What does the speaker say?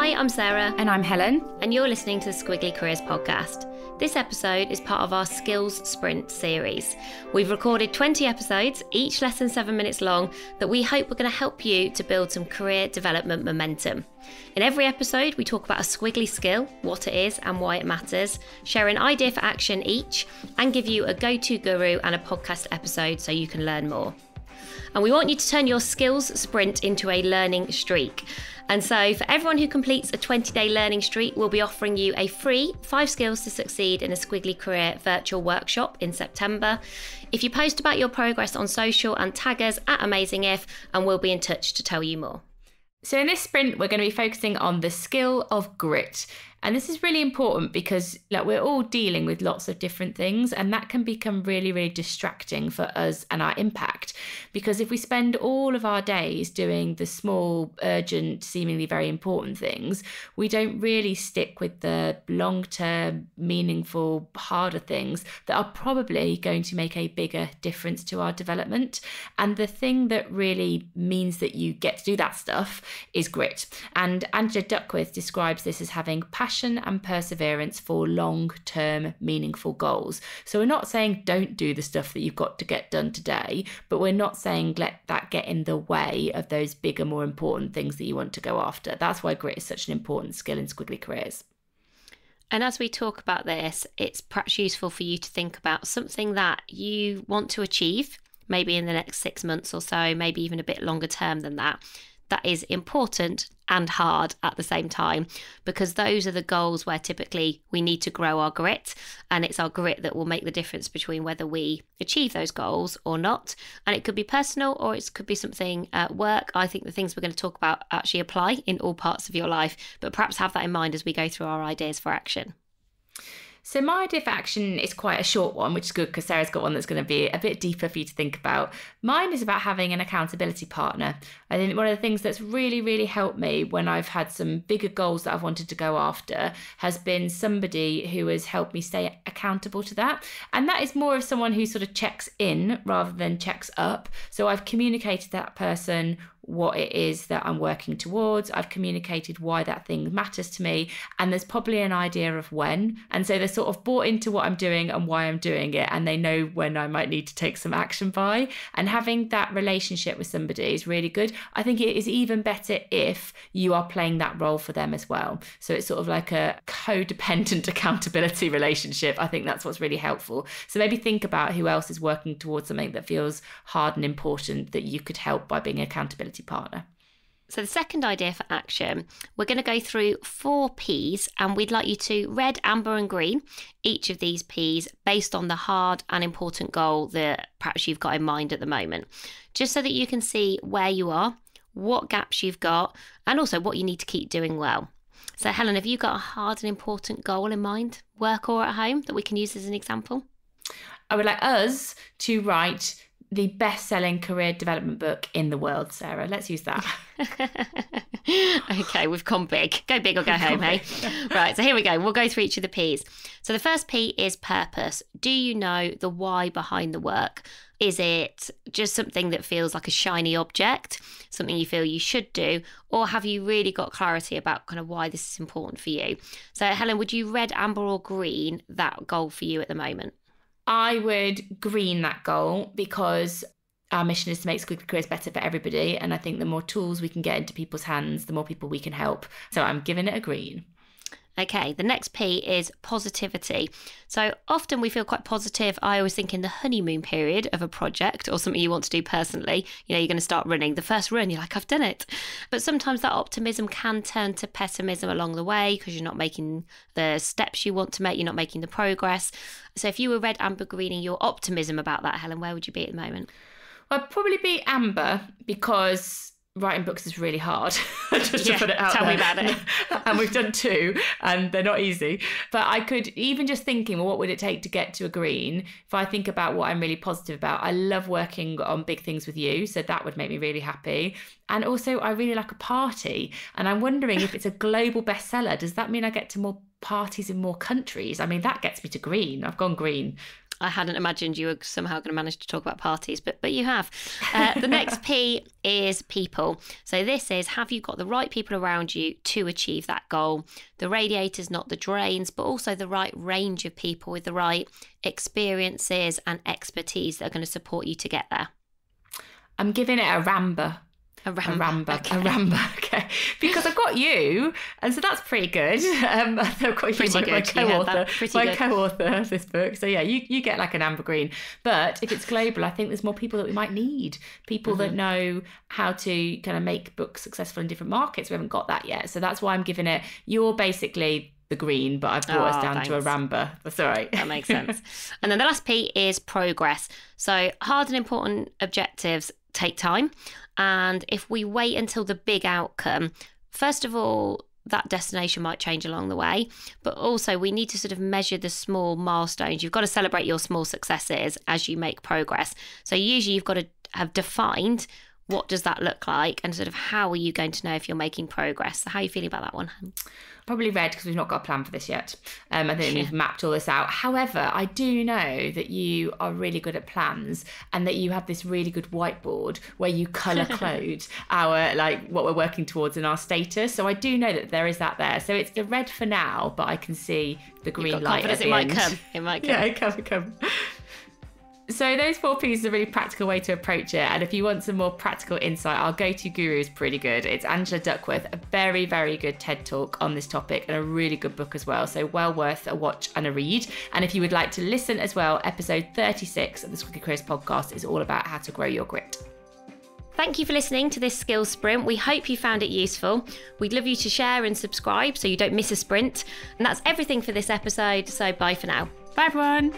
Hi, I'm Sarah. And I'm Helen. And you're listening to the Squiggly Careers podcast. This episode is part of our Skills Sprint series. We've recorded 20 episodes, each less than 7 minutes long, that we hope are going to help you to build some career development momentum. In every episode, we talk about a squiggly skill, what it is and why it matters, share an idea for action each, and give you a go-to guru and a podcast episode so you can learn more. And we want you to turn your skills sprint into a learning streak. And so for everyone who completes a 20-day learning streak, we'll be offering you a free 5 skills to succeed in a Squiggly Career virtual workshop in September. If you post about your progress on social and tag us at AmazingIf, and we'll be in touch to tell you more. So in this sprint, we're going to be focusing on the skill of grit. And this is really important because we're all dealing with lots of different things, and that can become really, really distracting for us and our impact. Because if we spend all of our days doing the small, urgent, seemingly very important things, we don't really stick with the long-term, meaningful, harder things that are probably going to make a bigger difference to our development. And the thing that really means that you get to do that stuff is grit. And Angela Duckworth describes this as having passion and perseverance for long-term meaningful goals. So we're not saying don't do the stuff that you've got to get done today, but we're not saying let that get in the way of those bigger, more important things that you want to go after. That's why grit is such an important skill in Squiggly Careers. And as we talk about this, it's perhaps useful for you to think about something that you want to achieve, maybe in the next 6 months or so, maybe even a bit longer term than that is important and hard at the same time, because those are the goals where typically we need to grow our grit, and it's our grit that will make the difference between whether we achieve those goals or not. And it could be personal or it could be something at work. I think the things we're going to talk about actually apply in all parts of your life, but perhaps have that in mind as we go through our ideas for action. So my idea for action is quite a short one, which is good because Sarah's got one that's going to be a bit deeper for you to think about. Mine is about having an accountability partner. I think one of the things that's really, really helped me when I've had some bigger goals that I've wanted to go after has been somebody who has helped me stay accountable to that. And that is more of someone who sort of checks in rather than checks up. So I've communicated to that person what it is that I'm working towards. I've communicated why that thing matters to me, and there's probably an idea of when. And so they're sort of bought into what I'm doing and why I'm doing it, and they know when I might need to take some action by. And having that relationship with somebody is really good. I think it is even better if you are playing that role for them as well. So it's sort of like a codependent accountability relationship. I think that's what's really helpful. So maybe think about who else is working towards something that feels hard and important that you could help by being an accountability partner. So the second idea for action, we're going to go through 4 Ps, and we'd like you to red, amber and green each of these Ps based on the hard and important goal that perhaps you've got in mind at the moment, just so that you can see where you are, what gaps you've got, and also what you need to keep doing well. So Helen, have you got a hard and important goal in mind, work or at home, that we can use as an example? I would like us to write the best-selling career development book in the world, Sarah. Let's use that. Okay, we've gone big. Go big or go home, hey? Right, so here we go. We'll go through each of the Ps. So the first P is purpose. Do you know the why behind the work? Is it just something that feels like a shiny object, something you feel you should do, or have you really got clarity about kind of why this is important for you? So Helen, would you red, amber or green that goal for you at the moment? I would green that goal because our mission is to make Squiggly Careers better for everybody. And I think the more tools we can get into people's hands, the more people we can help. So I'm giving it a green. Okay, the next P is positivity. So often we feel quite positive. I always think in the honeymoon period of a project or something you want to do personally, you're going to start running. The first run, you're like, I've done it. But sometimes that optimism can turn to pessimism along the way because you're not making the steps you want to make, you're not making the progress. So if you were red, amber, green, and your optimism about that, Helen, where would you be at the moment? I'd probably be amber because writing books is really hard, just to put it out tell there. me about it. And we've done 2 and they're not easy. But I could even just thinking, well, what would it take to get to a green? If I think about what I'm really positive about, I love working on big things with you. So that would make me really happy. And also I really like a party. And I'm wondering if it's a global bestseller, does that mean I get to more parties in more countries? I mean, that gets me to green. I've gone green. I hadn't imagined you were somehow going to manage to talk about parties, but you have. The next P is people. So this is, have you got the right people around you to achieve that goal? The radiators, not the drains, but also the right range of people with the right experiences and expertise that are going to support you to get there. I'm giving it a Ramba. A Ramba. Okay. Because I've got you, and so that's pretty good. I've got you, my co-author of this book. So yeah, you get like an amber green. But if it's global, I think there's more people that we might need. People that know how to kind of make books successful in different markets. We haven't got that yet. So that's why I'm giving it, you're basically the green, but I've brought us down to a Ramba. That's all right. That makes sense. And then the last P is progress. So hard and important objectives take time. And if we wait until the big outcome, first of all, that destination might change along the way, but also we need to sort of measure the small milestones. You've got to celebrate your small successes as you make progress. So usually you've got to have defined what does that look like and sort of how are you going to know if you're making progress. So how are you feeling about that one? Probably red because we've not got a plan for this yet. I think we've mapped all this out. However, I do know that you are really good at plans and that you have this really good whiteboard where you colour code our, like, what we're working towards in our status. So I do know that there is that there. So it's the red for now, but I can see the green light at the end. It might come. Yeah, it come. So those 4 P's are a really practical way to approach it. And if you want some more practical insight, our go-to guru is pretty good. It's Angela Duckworth, a very, very good TED Talk on this topic and a really good book as well. So well worth a watch and a read. And if you would like to listen as well, episode 36 of the Squiggly Careers podcast is all about how to grow your grit. Thank you for listening to this skills sprint. We hope you found it useful. We'd love you to share and subscribe so you don't miss a sprint. And that's everything for this episode. So bye for now. Bye, everyone.